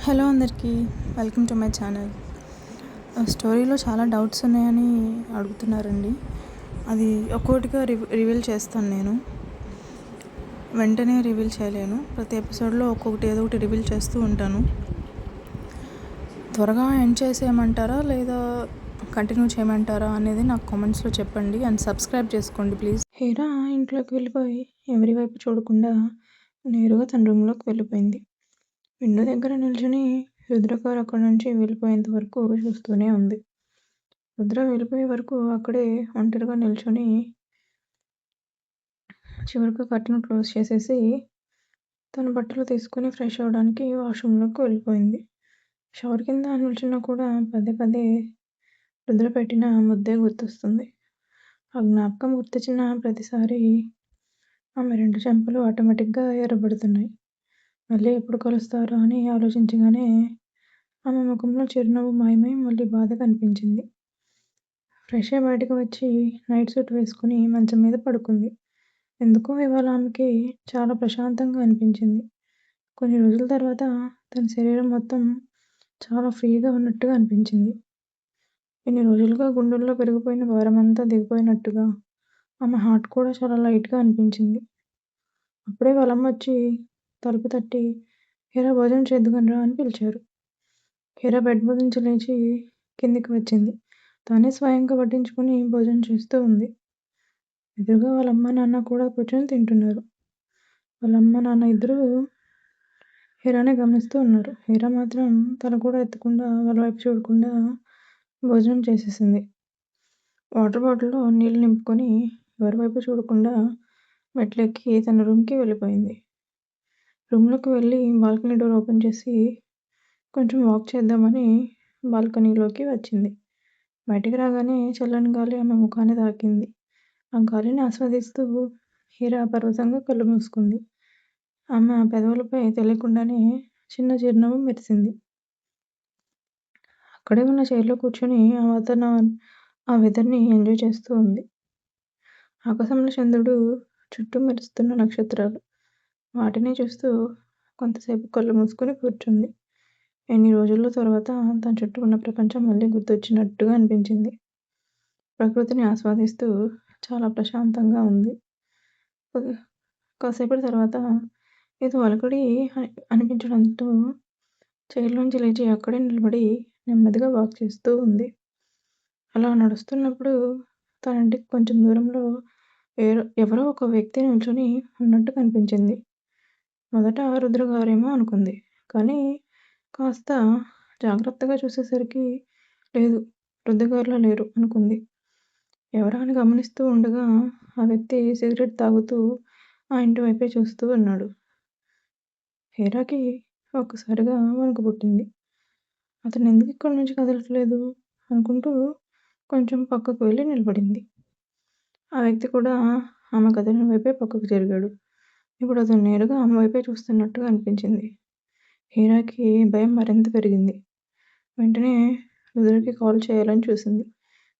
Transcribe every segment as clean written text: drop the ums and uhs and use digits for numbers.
Hello అందరికీ, welcome to my channel. స్టోరీలో చాలా డౌట్స్ ఉన్నాయని అడుగుతున్నారండి. అది ఒక్కొక్కటిగా రివీల్ చేస్తాను. నేను వెంటనే రివీల్ చేయలేను. ప్రతి ఎపిసోడ్లో ఒక్కొక్కటి ఏదో ఒకటి రివీల్ చేస్తూ ఉంటాను. త్వరగా ఎండ్ చేసేయమంటారా లేదా కంటిన్యూ చేయమంటారా అనేది నాకు కామెంట్స్లో చెప్పండి. అండ్ సబ్స్క్రైబ్ చేసుకోండి ప్లీజ్. హీరా ఇంట్లోకి వెళ్ళిపోయి ఎవరి వైపు చూడకుండా నేరుగా తన రూమ్లోకి వెళ్ళిపోయింది. విండో దగ్గర నిల్చుని రుద్రగారు అక్కడి నుంచి వెళ్ళిపోయేంత వరకు చూస్తూనే ఉంది. రుద్ర వెళ్ళిపోయే వరకు అక్కడే ఒంటరిగా నిల్చొని చివరికి కర్టెన్ క్లోజ్ చేసేసి తన బట్టలు తీసుకుని ఫ్రెష్ అవ్వడానికి వాష్రూమ్లోకి వెళ్ళిపోయింది. షవర్ కింద నిల్చున్నా కూడా పదే పదే రుద్ర పెట్టిన ముద్దే గుర్తొస్తుంది. ఆ జ్ఞాపకం గుర్తొచ్చిన ప్రతిసారి ఆమె రెండు చెంపలు ఆటోమేటిక్గా ఎర్రబడుతున్నాయి. మళ్ళీ ఎప్పుడు కలుస్తారో అని ఆలోచించగానే ఆమె ముఖంలో చిరునవ్వు మాయమై మళ్ళీ బాధ కనిపించింది. ఫ్రెష్ అయి బయటకు వచ్చి నైట్ సూట్ వేసుకుని మంచం మీద పడుకుంది. ఎందుకో ఇవాళ ఆమెకి చాలా ప్రశాంతంగా అనిపించింది. కొన్ని రోజుల తర్వాత తన శరీరం మొత్తం చాలా ఫ్రీగా ఉన్నట్టుగా అనిపించింది. ఇన్ని రోజులుగా గుండెల్లో పెరిగిపోయిన భారమంతా దిగిపోయినట్టుగా ఆమె హార్ట్ కూడా చాలా లైట్గా అనిపించింది. అప్పుడే వాళ్ళమ్మ వచ్చి తలుపు తట్టి హీరా భోజనం చేద్దుకునిరా అని పిలిచారు. హీరా బెడ్ మీద నుంచి లేచి కిందికి వచ్చింది. తానే స్వయంగా వడ్డించుకుని భోజనం చేస్తూ ఉంది. ఎదురుగా వాళ్ళ అమ్మ నాన్న కూడా కూర్చొని తింటున్నారు. వాళ్ళ అమ్మ నాన్న ఇద్దరూ హీరానే గమనిస్తూ ఉన్నారు. హీరా మాత్రం తల కూడా ఎత్తకుండా వాళ్ళ వైపు చూడకుండా భోజనం చేసేసింది. వాటర్ బాటిల్లో నీళ్ళు నింపుకొని ఎవరి వైపు చూడకుండా మెట్లెక్కి తన రూమ్కి వెళ్ళిపోయింది. రూమ్లోకి వెళ్ళి బాల్కనీ డోర్ ఓపెన్ చేసి కొంచెం వాక్ చేద్దామని బాల్కనీలోకి వచ్చింది. బయటికి రాగానే చల్లని గాలి ఆమె ముఖాన్ని తాకింది. ఆ గాలిని ఆస్వాదిస్తూ హీరా పరవశంగా కళ్ళు మూసుకుంది. ఆమె పెదవులపై తెలియకుండానే చిన్న చిరునవ్వు మెరిసింది. అక్కడే ఉన్న చైర్లో కూర్చొని ఆ వెదర్ని ఎంజాయ్ చేస్తూ ఉంది. ఆకాశంలో చంద్రుడు, చుట్టూ మెరుస్తున్న నక్షత్రాలు, వాటిని చూస్తూ కొంతసేపు కళ్ళు మూసుకుని కూర్చుంది. ఎన్ని రోజుల తర్వాత తన చుట్టూ ఉన్న ప్రపంచం మళ్ళీ గుర్తొచ్చినట్టుగా అనిపించింది. ప్రకృతిని ఆస్వాదిస్తూ చాలా ప్రశాంతంగా ఉంది. కాసేపటి తర్వాత ఏదో అలకడి అనిపించడంతో చైర్లోంచి లేచి అక్కడే నిలబడి నెమ్మదిగా వాక్ చేస్తూ ఉంది. అలా నడుస్తున్నప్పుడు తన ఇంటికి కొంచెం దూరంలో ఎవరో ఒక వ్యక్తి నిల్చొని ఉన్నట్టు కనిపించింది. మొదట రుద్రగారేమో అనుకుంది. కానీ కాస్త జాగ్రత్తగా చూసేసరికి లేదు, రుద్రగారులా లేరు అనుకుంది. ఎవరా అని గమనిస్తూ ఉండగా ఆ వ్యక్తి సిగరెట్ తాగుతూ ఆ ఇంటి వైపే చూస్తూ ఉన్నాడు. హీరాకి ఒక్కసారిగా వణుకు పుట్టింది. అతను ఎందుకు ఇక్కడి నుంచి కదలట్లేదు అనుకుంటూ కొంచెం పక్కకు వెళ్ళి నిలబడింది. ఆ వ్యక్తి కూడా ఆమె కదిలిన వైపే పక్కకు జరిగాడు. ఇప్పుడు అతను నేరుగా ఆమె వైపే చూస్తున్నట్టుగా అనిపించింది. హీరాకి భయం మరింత పెరిగింది. వెంటనే రుద్రకి కాల్ చేయాలని చూసింది.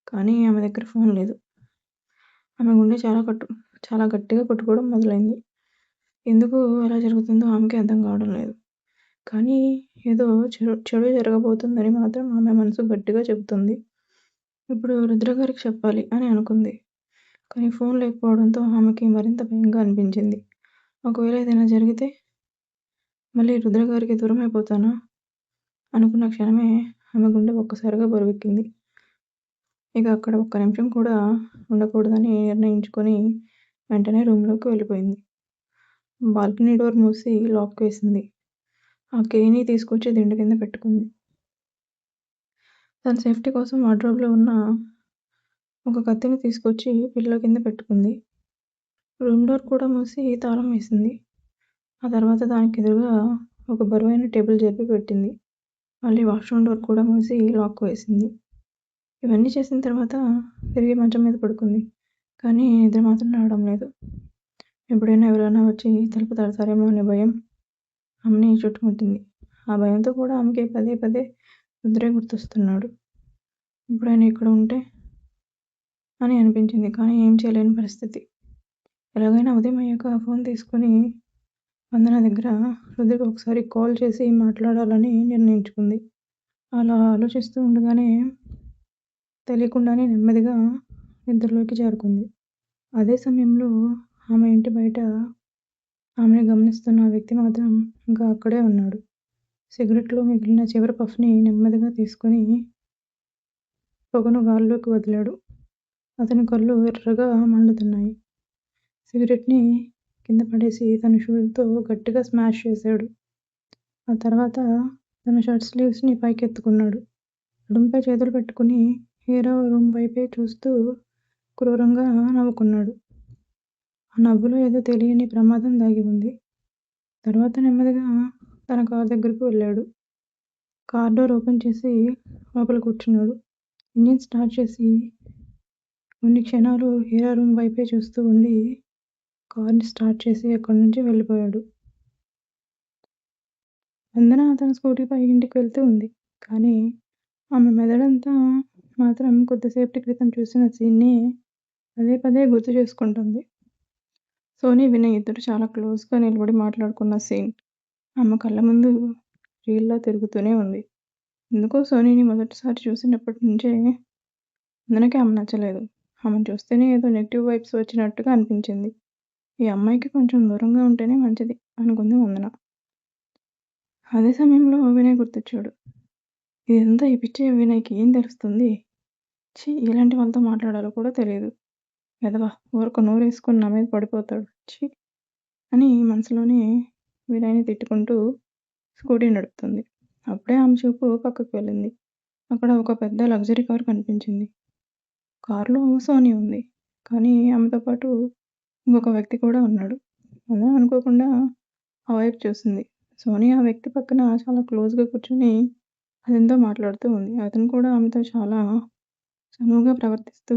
కానీ ఆమె దగ్గర ఫోన్ లేదు. ఆమె గుండె చాలా గట్టిగా కొట్టుకోవడం మొదలైంది. ఎందుకు ఎలా జరుగుతుందో ఆమెకి అర్థం కావడం లేదు. కానీ ఏదో చెడు జరగబోతుందని మాత్రం ఆమె మనసు గట్టిగా చెబుతుంది. ఇప్పుడు రుద్రగారికి చెప్పాలి అని అనుకుంది. కానీ ఫోన్ లేకపోవడంతో ఆమెకి మరింత భయంగా అనిపించింది. ఒకవేళ ఏదైనా జరిగితే మళ్ళీ రుద్రగారికి దూరం అయిపోతానా అనుకున్న క్షణమే ఆమె గుండె ఒక్కసారిగా బరువెక్కింది. ఇక అక్కడ ఒక్క నిమిషం కూడా ఉండకూడదని నిర్ణయించుకొని వెంటనే రూమ్లోకి వెళ్ళిపోయింది. బాల్కనీ డోర్ మూసి లాక్ వేసింది. ఆ కీని తీసుకొచ్చి దిండు కింద పెట్టుకుంది. తన సేఫ్టీ కోసం వార్డ్రోబ్లో ఉన్న ఒక కత్తిని తీసుకొచ్చి పిల్లో కింద పెట్టుకుంది. రూమ్ డోర్ కూడా మూసి తాళం వేసింది. ఆ తర్వాత దానికి ఎదురుగా ఒక బరువైన టేబుల్ జరిపి పెట్టింది. మళ్ళీ వాష్రూమ్ డోర్ కూడా మూసి లాక్ వేసింది. ఇవన్నీ చేసిన తర్వాత తిరిగి మంచం మీద పడుకుంది. కానీ నిద్ర మాత్రం రావడం లేదు. ఎప్పుడైనా ఎవరైనా వచ్చి తలుపు తడతారేమో అనే భయం ఆమెని చుట్టుముట్టింది. ఆ భయంతో కూడా ఆమెకి పదే పదే రుద్రే గుర్తొస్తున్నాడు. ఇప్పుడు ఆయన ఇక్కడ ఉంటే అని అనిపించింది. కానీ ఏం చేయలేని పరిస్థితి. ఎలాగైనా ఉదయం అయ్యాక ఫోన్ తీసుకుని వందన దగ్గర రుద్రకి ఒకసారి కాల్ చేసి మాట్లాడాలని నిర్ణయించుకుంది. అలా ఆలోచిస్తూ ఉండగానే తెలియకుండానే నెమ్మదిగా నిద్రలోకి జారుకుంది. అదే సమయంలో ఆమె ఇంటి బయట ఆమెని గమనిస్తున్న ఆ వ్యక్తి మాత్రం ఇంకా అక్కడే ఉన్నాడు. సిగరెట్‌లో మిగిలిన చివరి పఫ్‌ని నెమ్మదిగా తీసుకొని పొగను గాల్లోకి వదిలాడు. అతని కళ్ళు ఎర్రగా మండుతున్నాయి. సిగరెట్‌ని కింద పడేసి తన షూలతో గట్టిగా స్మాష్ చేశాడు. ఆ తర్వాత తన షర్ట్ స్లీవ్స్‌ని పైకెత్తుకున్నాడు. నడుంపై చేతులు పెట్టుకుని హీరో రూమ్ వైపే చూస్తూ క్రూరంగా నవ్వుకున్నాడు. ఆ నవ్వులో ఏదో తెలియని ప్రమాదం దాగి ఉంది. తర్వాత నెమ్మదిగా తన కారు దగ్గరకు వెళ్ళాడు. కార్ డోర్ ఓపెన్ చేసి లోపల కూర్చున్నాడు. ఇంజిన్ స్టార్ట్ చేసి కొన్ని క్షణాలు హీరో రూమ్ వైపే చూస్తూ ఉండి కార్‌ని స్టార్ట్ చేసి అక్కడి నుంచి వెళ్ళిపోయాడు. వందన తన స్కూటీపై ఇంటికి వెళ్తూ ఉంది. కానీ ఆమె మెదడంతా మాత్రం కొద్దిసేపటి క్రితం చూసిన సీన్‌ని పదే పదే గుర్తు చేసుకుంటోంది. సోనీ, వినయ్ ఇద్దరూ చాలా క్లోజ్‌గా నిలబడి మాట్లాడుకున్న సీన్ ఆమె కళ్ళ ముందు రీల్‌లా తిరుగుతూనే ఉంది. ఎందుకో సోనీని మొదటిసారి చూసినప్పటి నుంచే వందనకి ఆమె నచ్చలేదు. ఆమెను చూస్తేనే ఏదో నెగెటివ్ వైబ్స్ వచ్చినట్టుగా అనిపించింది. ఈ అమ్మాయికి కొంచెం దూరంగా ఉంటేనే మంచిది అనుకుంది వందన. అదే సమయంలో వినయ్ గుర్తొచ్చాడు. ఇదంతా ఈ పిచ్చి వినయ్‌కి ఏం తెలుస్తుంది? ఛీ! ఎలాంటి వాళ్ళతో మాట్లాడాలో కూడా తెలీదు. వెధవ ఊరక నోరేసుకొని నా మీద పడిపోతాడు. ఛీ! అని మనసులోనే వినయ్‌ని తిట్టుకుంటూ స్కూటీ నడుపుతుంది. అప్పుడే ఆమె చూపు పక్కకు వెళ్ళింది. అక్కడ ఒక పెద్ద లగ్జరీ కారు కనిపించింది. కారులో సోనీ ఉంది. కానీ ఆమెతో పాటు ఇంకొక వ్యక్తి కూడా ఉన్నాడు. వందన అనుకోకుండా ఆ వైపు చూసింది. సోనీ ఆ వ్యక్తి పక్కన చాలా క్లోజ్‌గా కూర్చొని అతనితో మాట్లాడుతూ ఉంది. అతను కూడా ఆమెతో చాలా చనువుగా ప్రవర్తిస్తూ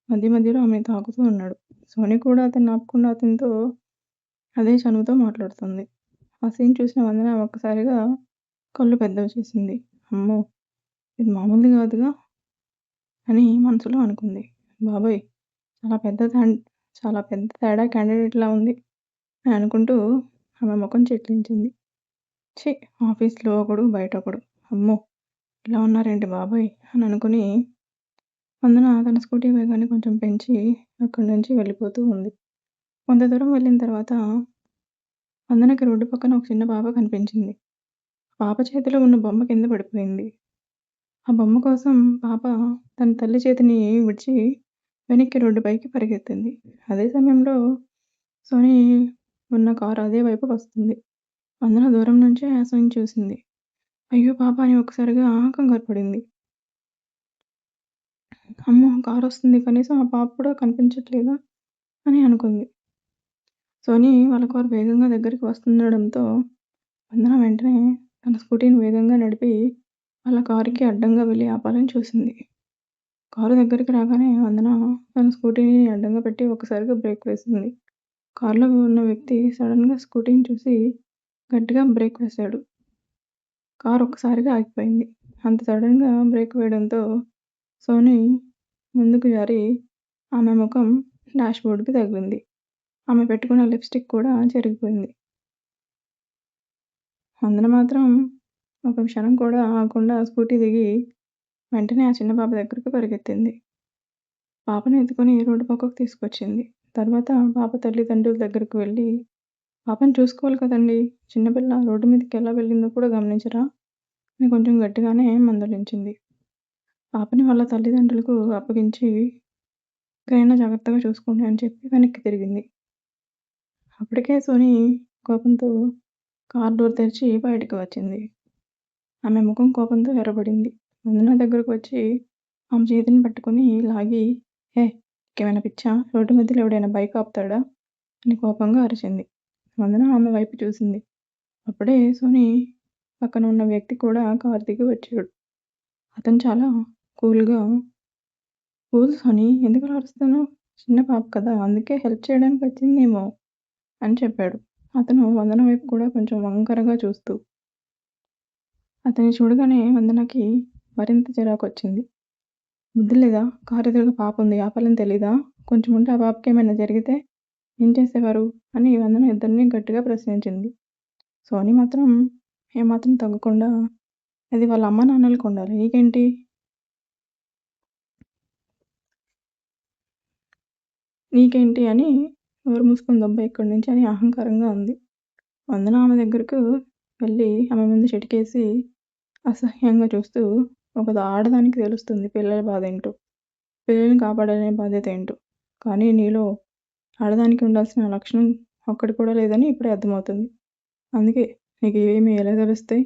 మధ్య మధ్యలో ఆమెని తాకుతూ ఉన్నాడు. సోనీ కూడా అతన్ని ఆపకుండా అతనితో అదే చనువుతో మాట్లాడుతుంది. ఆ సీన్ చూసిన వందన ఒక్కసారిగా కళ్ళు పెద్దవి చేసింది. అమ్మో! ఇది మామూలుది కాదుగా అని మనసులో అనుకుంది. బాబోయ్! చాలా పెద్ద తేడా క్యాండిడేట్‌లా ఉంది అని అనుకుంటూ ఆమె ముఖం చిట్లించింది. ఛీ! ఆఫీస్‌లో ఒకడు, బయటొకడు. అమ్మో! ఇలా ఉన్నారేంటి బాబోయ్! అని అనుకుని వందన తన స్కూటీ వేగాన్ని కొంచెం పెంచి అక్కడి నుంచి వెళ్ళిపోతూ ఉంది. కొంత దూరం వెళ్ళిన తర్వాత వందనకి రోడ్డు పక్కన ఒక చిన్న పాప కనిపించింది. పాప చేతిలో ఉన్న బొమ్మ కింద పడిపోయింది. ఆ బొమ్మ కోసం పాప తన తల్లి చేతిని విడిచి వెనక్కి రోడ్డుపైకి పరిగెత్తింది. అదే సమయంలో సోనీ ఉన్న కారు అదే వైపు వస్తుంది. వందన దూరం నుంచే ఆ సీన్ చూసింది. అయ్యో పాప అని ఒక్కసారిగా కంగారు పడింది. అమ్మో! కారొస్తుంది కనీసం ఆ పాప కూడా కనిపించట్లేదా అని అనుకుంది. సోనీ వాళ్ళ కారు వేగంగా దగ్గరికి వస్తుండడంతో వందన వెంటనే తన స్కూటీని వేగంగా నడిపి వాళ్ళ కారుకి అడ్డంగా వెళ్ళి ఆపాలని చూసింది. కారు దగ్గరికి రాగానే వందన తన స్కూటీని అడ్డంగా పెట్టి ఒక్కసారిగా బ్రేక్ వేసింది. కారులో ఉన్న వ్యక్తి సడన్‌గా స్కూటీని చూసి గట్టిగా బ్రేక్ వేశాడు. కారు ఒక్కసారిగా ఆగిపోయింది. అంత సడన్‌గా బ్రేక్ వేయడంతో సోనీ ముందుకు జారి ఆమె ముఖం డాష్‌బోర్డ్‌కి తగిలింది. ఆమె పెట్టుకున్న లిప్‌స్టిక్ కూడా చెరిగిపోయింది. వందన మాత్రం ఒక క్షణం కూడా ఆగకుండా స్కూటీ దిగి వెంటనే ఆ చిన్న పాప దగ్గరికి పరిగెత్తింది. పాపని ఎత్తుకొని రోడ్డు పక్కకు తీసుకొచ్చింది. తర్వాత పాప తల్లిదండ్రుల దగ్గరకు వెళ్ళి, "పాపని చూసుకోవాలి కదండీ! చిన్నపిల్ల రోడ్డు మీదకి ఎలా వెళ్ళిందో కూడా గమనించరా?" అని కొంచెం గట్టిగానే మందలించింది. పాపని వాళ్ళ తల్లిదండ్రులకు అప్పగించి, "ఇకనైనా జాగ్రత్తగా చూసుకోండి" అని చెప్పి వెనక్కి తిరిగింది. అప్పటికే సోనీ కోపంతో కారు డోర్ తెరిచి బయటకు వచ్చింది. ఆమె ముఖం కోపంతో ఎర్రబడింది. వందన దగ్గరకు వచ్చి ఆమె చేతిని పట్టుకొని లాగి, నీకేమైనా పిచ్చా? రోడ్డు మధ్యలో ఎవడైనా బైక్ ఆపుతాడా? అని కోపంగా అరిచింది. వందన ఆమె వైపు చూసింది. అప్పుడే సోనీ పక్కన ఉన్న వ్యక్తి కూడా కారు దిగి వచ్చాడు. అతను చాలా కూల్‌గా, "కూల్ సోనీ ఎందుకలా అరుస్తున్నావు? చిన్న పాప కదా అందుకే హెల్ప్ చేయడానికి వచ్చిందేమో" అని చెప్పాడు. అతను వందన వైపు కూడా కొంచెం వంకరగా చూస్తూ. అతన్ని చూడగానే వందనకి మరింత చిరాకొచ్చింది. బుద్ధి లేదా? కారు ఎదురుగా పాప ఉంది. ఆపాలని తెలీదా? కొంచెం ఉంటే ఆ పాపకేమైనా జరిగితే ఏం చేసేవారు అని వందన ఇద్దరిని గట్టిగా ప్రశ్నించింది. సోని మాత్రం ఏమాత్రం తగ్గకుండా అది వాళ్ళ అమ్మ నాన్నలకు ఉండాలి, నీకేంటి నీకేంటి అని నోరు మూసుకొని దొబ్బ ఇక్కడి నుంచి అని అహంకారంగా ఉంది. వందన ఆమె దగ్గరకు వెళ్ళి ఆమె ముందు చిటికేసి అసహ్యంగా చూస్తూ, ఒక ఆడదానికి తెలుస్తుంది పిల్లల బాధ ఏంటో, పిల్లల్ని కాపాడాలనే బాధ్యత ఏంటో, కానీ నీలో ఆడదానికి ఉండాల్సిన లక్షణం ఒక్కటి కూడా లేదని ఇప్పుడే అర్థమవుతుంది. అందుకే నీకు ఏమి ఎలా తెలుస్తాయి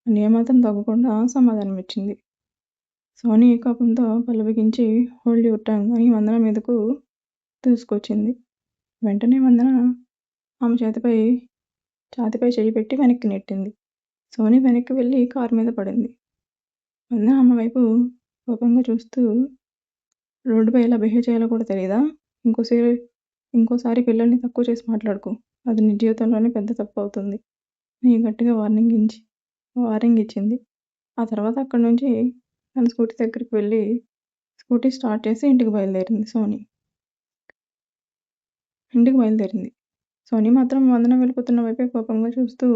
అని ఏమాత్రం తగ్గకుండా సమాధానం ఇచ్చింది. సోని కోపంతో పళ్ళు బిగించి హోల్డ్ యువర్ టంగ్ అని వందన మీదకు దూసుకొచ్చింది. వెంటనే వందన ఆమె ఛాతీపై చెయ్యి పెట్టి వెనక్కి నెట్టింది. సోని వెనక్కి వెళ్ళి కారు మీద పడింది. వందన ఆమె వైపు కోపంగా చూస్తూ, రోడ్డుపై ఎలా బిహేవ్ చేయాలో కూడా తెలియదా? ఇంకోసారి పిల్లల్ని తక్కువ చేసి మాట్లాడుకో, అది నీ జీవితంలోనే పెద్ద తప్పు అవుతుంది అని గట్టిగా వార్నింగ్ ఇచ్చింది. ఆ తర్వాత అక్కడి నుంచి తన స్కూటీ దగ్గరికి వెళ్ళి స్కూటీ స్టార్ట్ చేసి ఇంటికి బయలుదేరింది. సోని మాత్రం వందన వెళ్ళిపోతున్న వైపే కోపంగా చూస్తూ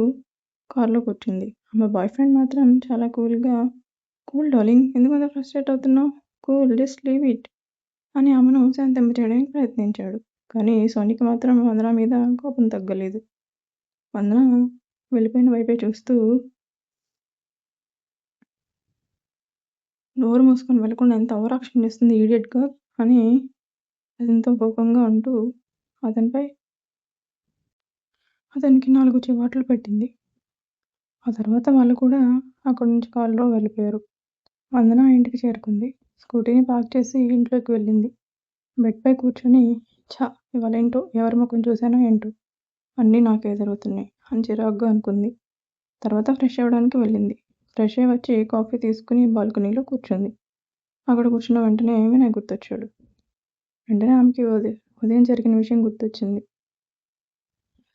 కారులో కూర్చుంది. ఆమె బాయ్ ఫ్రెండ్ మాత్రం చాలా కూల్ డార్లింగ్, ఎందుకంత ఫ్రస్ట్రేట్ అవుతున్నావు, కూల్, జస్ట్ లీవ్ ఇట్ అని ఆమెను శాంతింపచేయడానికి ప్రయత్నించాడు. కానీ సోనికి మాత్రం వందన మీద కోపం తగ్గలేదు. వందన వెళ్ళిపోయిన వైపే చూస్తూ, నోరు మూసుకొని వెళ్ళకుండా ఎంత ఓవరాక్షన్ చేస్తుంది ఈడియట్ గర్ల్ అని ఎంతో కోపంగా అంటూ అతనికి 4 చివాట్లు పెట్టింది. ఆ తర్వాత వాళ్ళు కూడా అక్కడి నుంచి కారులో వెళ్ళిపోయారు. వందన ఇంటికి చేరుకుంది. స్కూటీని పార్క్ చేసి ఇంట్లోకి వెళ్ళింది. బెడ్పై కూర్చొని ఇవాళేంటో ఎవరి ముఖం చూశానో ఏంటో అన్నీ నాకే జరుగుతున్నాయి అని చిరాగ్గా అనుకుంది. తర్వాత ఫ్రెష్ అవ్వడానికి వెళ్ళింది. ఫ్రెష్ అయ్యి వచ్చి కాఫీ తీసుకుని బాల్కనీలో కూర్చుంది. అక్కడ కూర్చున్న వెంటనే వినయ్ గుర్తొచ్చాడు. వెంటనే ఆమెకి ఉదయం జరిగిన విషయం గుర్తొచ్చింది.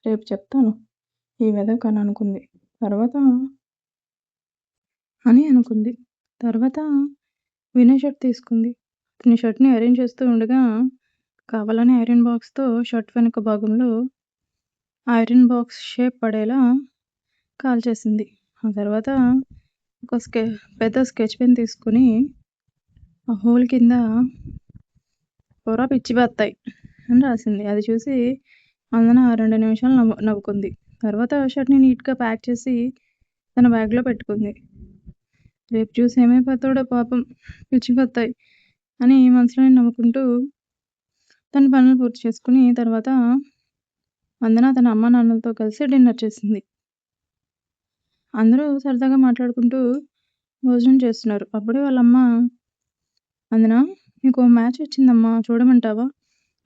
రేపు చెప్తాను ఈ వెధవ అని అనుకుంది. తర్వాత వినయ్ షర్ట్ తీసుకుంది. అతని షర్ట్ని అరేంజ్ చేస్తూ ఉండగా కావాలని ఐరన్ బాక్స్తో షర్ట్ వెనుక భాగంలో ఐరన్ బాక్స్ షేప్ పడేలా కాల్చేసింది. ఆ తర్వాత ఒక పెద్ద స్కెచ్ పెన్ తీసుకుని ఆ హోల్ కింద పొర పిచ్చి బత్తాయి అని రాసింది. అది చూసి వందన 2 నిమిషాలు నవ్వుకుంది. తర్వాత షర్ట్ని నీట్గా ప్యాక్ చేసి తన బ్యాగ్లో పెట్టుకుంది. రేపు చూసి ఏమైపోతాడో పాపం పిచ్చి బత్తాయి అని మనసులోనే నవ్వుకుంటూ తన పనులు పూర్తి చేసుకుని తర్వాత వందన తన అమ్మ నాన్నలతో కలిసి డిన్నర్ చేసింది. అందరూ సరదాగా మాట్లాడుకుంటూ భోజనం చేస్తున్నారు. అప్పుడే వాళ్ళమ్మ, వందన నీకు మ్యాచ్ వచ్చిందమ్మా, చూడమంటావా,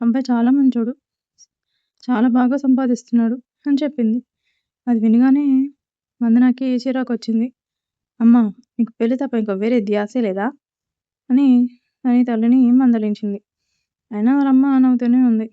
అబ్బాయి చాలా మంచోడు, చాలా బాగా సంపాదిస్తున్నాడు అని చెప్పింది. అది వినగానే వందనకి చిరాకు వచ్చింది. అమ్మా, నీకు పెళ్లి తప్ప ఇంకా వేరే ధ్యాసే లేదా అని తల్లిని మందలించింది. అయినా వాళ్ళమ్మ నవ్వుతూనే ఉంది.